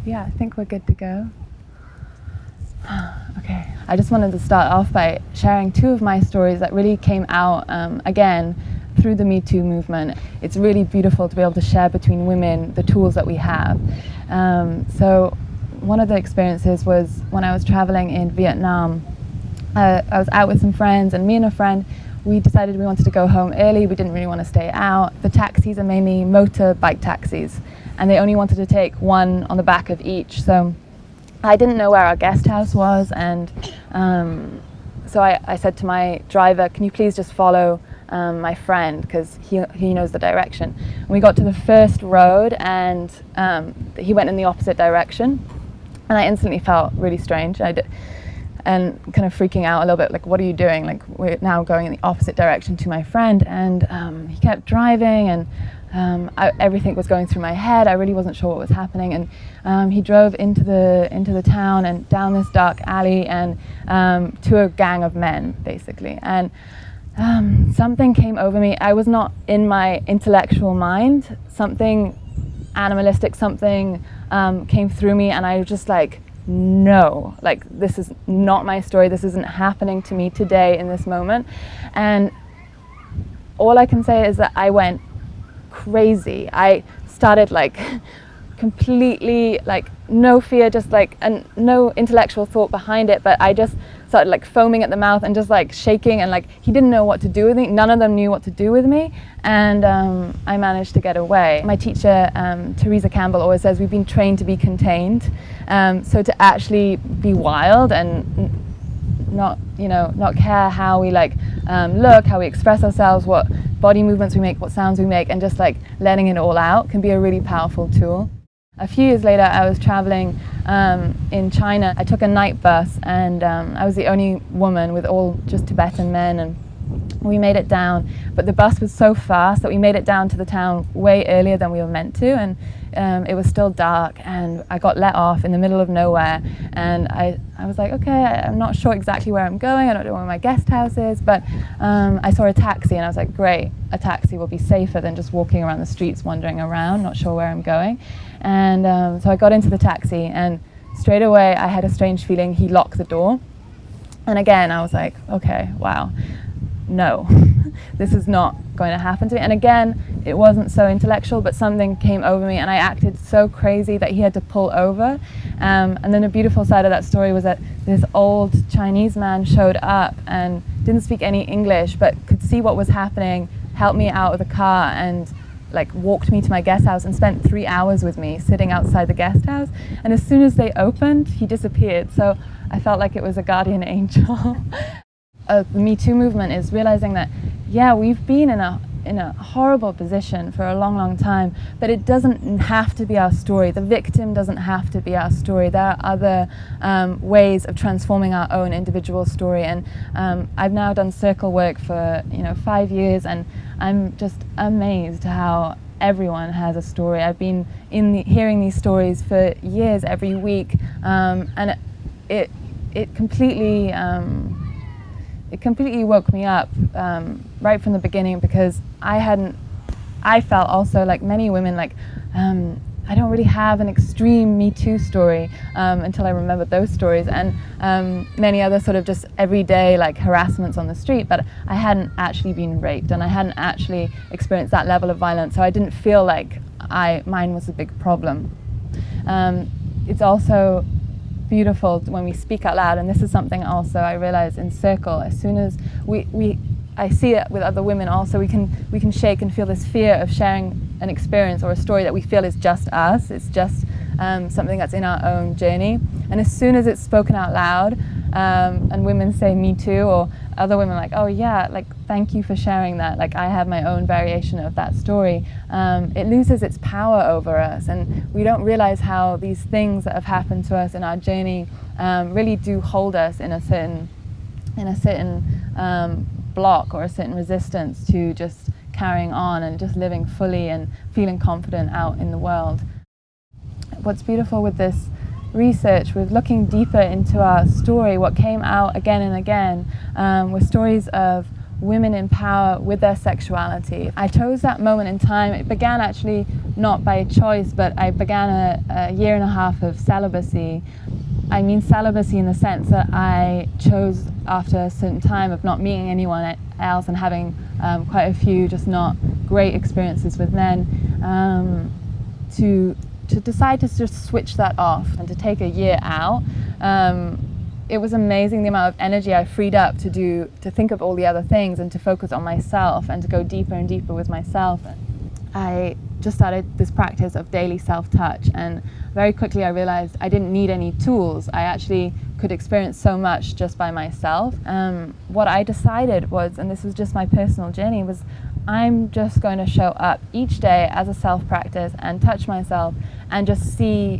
Yeah, I think we're good to go. Okay, I just wanted to start off by sharing two of my stories that really came out, again, through the Me Too movement. It's really beautiful to be able to share between women the tools that we have. So one of the experiences was when I was traveling in Vietnam. I was out with some friends, and me and a friend, we decided we wanted to go home early. We didn't really want to stay out. The taxis are mainly motorbike taxis, and they only wanted to take one on the back of each. So I didn't know where our guest house was, and so I said to my driver, can you please just follow my friend, because he knows the direction. And we got to the first road, and he went in the opposite direction, and I instantly felt really strange. And kind of freaking out a little bit, like, what are you doing? Like, we're now going in the opposite direction to my friend. And he kept driving, and everything was going through my head. I really wasn't sure what was happening. And he drove into the town and down this dark alley, and to a gang of men, basically. And something came over me. I was not in my intellectual mind. Something animalistic, something came through me, and I was just like, no, like, this is not my story. This isn't happening to me today in this moment. And all I can say is that I went crazy. I started like completely, like, no fear, just like, and no intellectual thought behind it, but I just started like foaming at the mouth and just like shaking, and like he didn't know what to do with me. None of them knew what to do with me, and I managed to get away. My teacher, Teresa Campbell, always says we've been trained to be contained, so to actually be wild and not care how we look, how we express ourselves, what body movements we make, what sounds we make, and just like letting it all out can be a really powerful tool. A few years later, I was traveling in China. I took a night bus, and I was the only woman with all just Tibetan men, and we made it down. But the bus was so fast that we made it down to the town way earlier than we were meant to, and it was still dark, and I got let off in the middle of nowhere. And I was like, okay, I'm not sure exactly where I'm going. I don't know where my guest house is, but I saw a taxi, and I was like, great, a taxi will be safer than just walking around the streets wandering around, not sure where I'm going. And so I got into the taxi, and straight away I had a strange feeling. He locked the door, and again I was like, okay, wow, no, this is not going to happen to me. And again, it wasn't so intellectual, but something came over me, and I acted so crazy that he had to pull over. And then the beautiful side of that story was that this old Chinese man showed up and didn't speak any English, but could see what was happening, helped me out of the car, and like walked me to my guest house and spent 3 hours with me sitting outside the guest house. And as soon as they opened, he disappeared. So I felt like it was a guardian angel. The Me Too movement is realizing that, yeah, we've been in a horrible position for a long, long time, but it doesn't have to be our story. The victim doesn't have to be our story. There are other ways of transforming our own individual story. And I've now done circle work for 5 years, and I'm just amazed how everyone has a story. I've been hearing these stories for years, every week, and it completely woke me up right from the beginning, because I felt also, like many women, like I don't really have an extreme Me Too story until I remembered those stories, and many other sort of just everyday like harassments on the street, but I hadn't actually been raped, and I hadn't actually experienced that level of violence, so I didn't feel like mine was a big problem. It's also beautiful when we speak out loud, and this is something also I realize in Circle. As soon as I see it with other women also, we can shake and feel this fear of sharing an experience or a story that we feel is just us. It's just something that's in our own journey. And as soon as it's spoken out loud, and women say me too, or other women like, oh yeah, like thank you for sharing that, like I have my own variation of that story, it loses its power over us, and we don't realize how these things that have happened to us in our journey really do hold us in a certain block or a certain resistance to just carrying on and just living fully and feeling confident out in the world. What's beautiful with this research, with looking deeper into our story, what came out again and again were stories of women in power with their sexuality. I chose that moment in time. It began actually not by choice, but I began a year and a half of celibacy. I mean celibacy in the sense that I chose after a certain time of not meeting anyone else and having quite a few just not great experiences with men, to decide to just switch that off and to take a year out. It was amazing the amount of energy I freed up to think of all the other things and to focus on myself and to go deeper and deeper with myself. I just started this practice of daily self-touch, and very quickly I realized I didn't need any tools. I actually could experience so much just by myself. What I decided was, and this was just my personal journey, was I'm just going to show up each day as a self-practice and touch myself and just see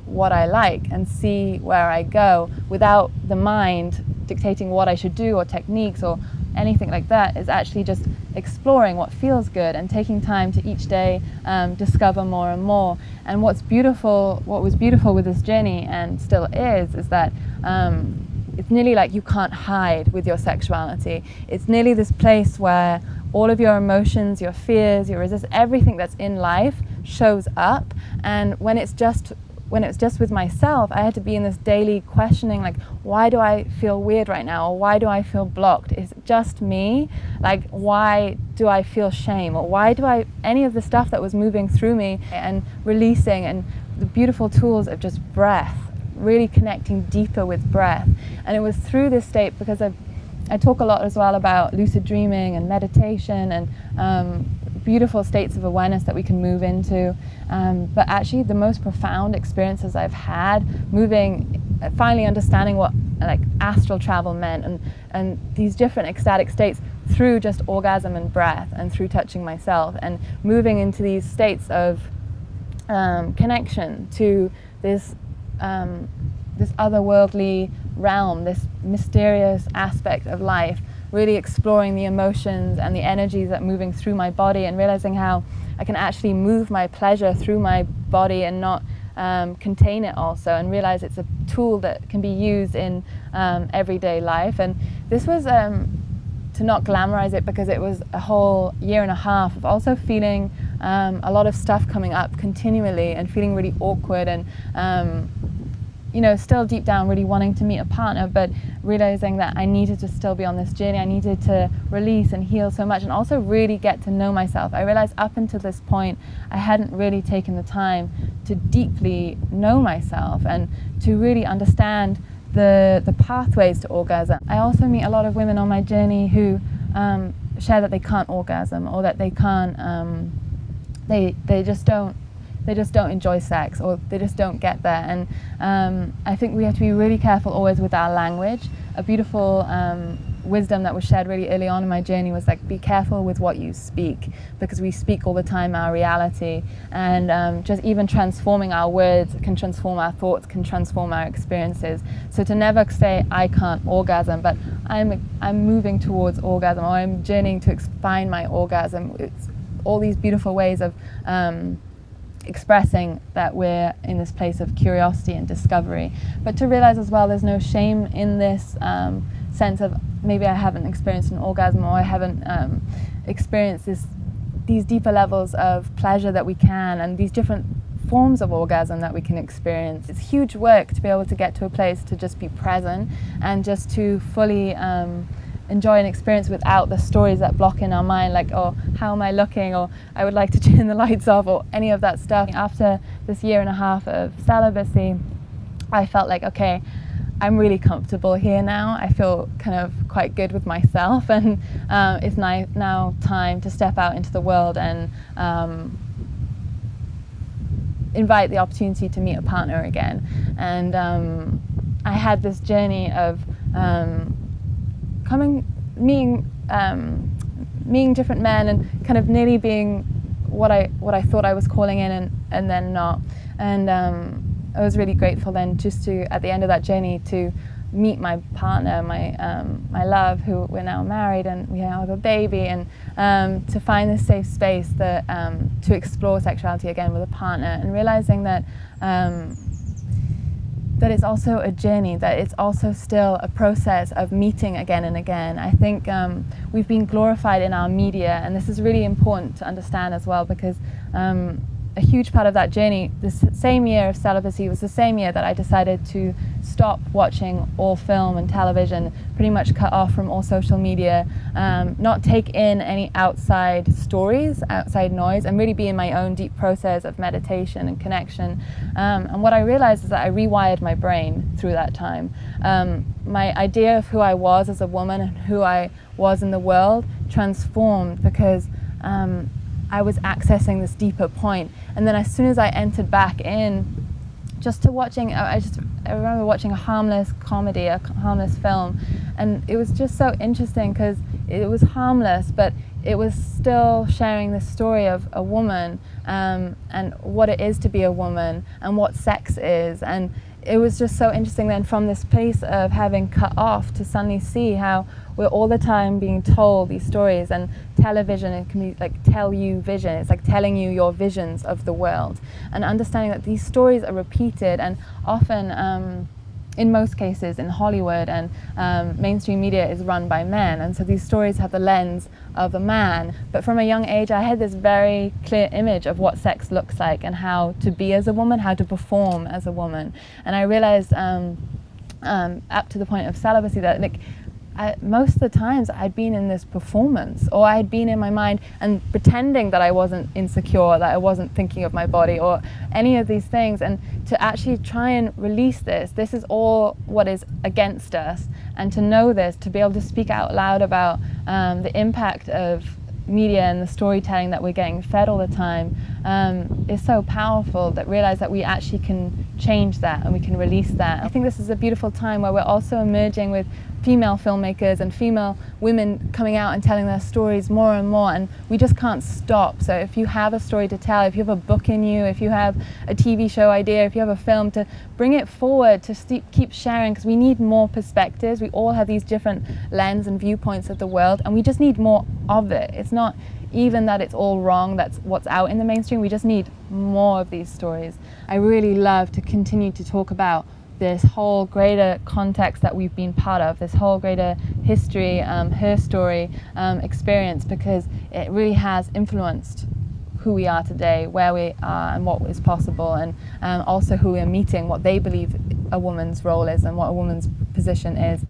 what I like and see where I go without the mind dictating what I should do or techniques or anything like that. Is actually just exploring what feels good and taking time to each day discover more and more. And what was beautiful with this journey, and still is that it's nearly like you can't hide with your sexuality. It's nearly this place where all of your emotions, your fears, your resistance, everything that's in life shows up. And when it's just with myself, I had to be in this daily questioning, like, why do I feel weird right now? Or why do I feel blocked? Is it just me? Like, why do I feel shame? Or why do any of the stuff that was moving through me, and releasing, and the beautiful tools of just breath, really connecting deeper with breath. And it was through this state, because I talk a lot as well about lucid dreaming and meditation and beautiful states of awareness that we can move into. But actually the most profound experiences I've had finally understanding what like astral travel meant, and these different ecstatic states through just orgasm and breath and through touching myself, and moving into these states of connection to this otherworldly realm, this mysterious aspect of life, really exploring the emotions and the energies that are moving through my body, and realizing how I can actually move my pleasure through my body and not contain it also, and realize it's a tool that can be used in everyday life. And this was to not glamorize it, because it was a whole year and a half of also feeling a lot of stuff coming up continually and feeling really awkward, and still deep down really wanting to meet a partner, but realizing that I needed to still be on this journey. I needed to release and heal so much, and also really get to know myself. I realized up until this point I hadn't really taken the time to deeply know myself and to really understand the pathways to orgasm. I also meet a lot of women on my journey who share that they can't orgasm, or that they can't they just don't enjoy sex, or they just don't get there. And I think we have to be really careful always with our language. A beautiful wisdom that was shared really early on in my journey was like, be careful with what you speak, because we speak all the time our reality, and just even transforming our words can transform our thoughts, can transform our experiences. So to never say I can't orgasm, but I'm moving towards orgasm, or I'm journeying to find my orgasm. It's all these beautiful ways of expressing that we're in this place of curiosity and discovery, but to realize as well there's no shame in this sense of maybe I haven't experienced an orgasm, or I haven't experienced these deeper levels of pleasure that we can, and these different forms of orgasm that we can experience. It's huge work to be able to get to a place to just be present and just to fully enjoy an experience without the stories that block in our mind, like, oh, how am I looking, or I would like to turn the lights off, or any of that stuff. After this year and a half of celibacy, I felt like, okay, I'm really comfortable here now. I feel kind of quite good with myself, and it's now time to step out into the world and invite the opportunity to meet a partner again. And I had this journey of meeting different men, and kind of nearly being what I thought I was calling in, and then not. And I was really grateful then just to, at the end of that journey, to meet my partner, my love, who we're now married, and we have a baby, and to find this safe space that to explore sexuality again with a partner, and realizing that that it's also a journey, that it's also still a process of meeting again and again. I think we've been glorified in our media, and this is really important to understand as well, because a huge part of that journey, this same year of celibacy was the same year that I decided to stop watching all film and television, pretty much cut off from all social media, not take in any outside stories, outside noise, and really be in my own deep process of meditation and connection. And what I realized is that I rewired my brain through that time. My idea of who I was as a woman and who I was in the world transformed, because I was accessing this deeper point. And then as soon as I entered back in, just to watching, I remember watching a harmless comedy, a harmless film, and it was just so interesting because it was harmless, but it was still sharing this story of a woman and what it is to be a woman and what sex is. And it was just so interesting then, from this place of having cut off, to suddenly see how we're all the time being told these stories, and television, it can be like tell you vision, it's like telling you your visions of the world, and understanding that these stories are repeated, and often in most cases in Hollywood and mainstream media is run by men, and so these stories have the lens of a man. But from a young age I had this very clear image of what sex looks like and how to be as a woman, how to perform as a woman. And I realized up to the point of celibacy that most of the times I'd been in this performance, or I'd been in my mind and pretending that I wasn't insecure, that I wasn't thinking of my body or any of these things. And to actually try and release this is all what is against us, and to know this, to be able to speak out loud about the impact of media and the storytelling that we're getting fed all the time is so powerful, that realize that we actually can change that and we can release that. I think this is a beautiful time where we're also emerging with female filmmakers and female women coming out and telling their stories more and more, and we just can't stop. So if you have a story to tell, if you have a book in you, if you have a TV show idea, if you have a film, to bring it forward, to keep sharing, because we need more perspectives. We all have these different lens and viewpoints of the world, and we just need more of it. It's not even that it's all wrong, that's what's out in the mainstream. We just need more of these stories. I really love to continue to talk about this whole greater context that we've been part of, this whole greater history, her story, experience, because it really has influenced who we are today, where we are and what is possible, and also who we're meeting, what they believe a woman's role is and what a woman's position is.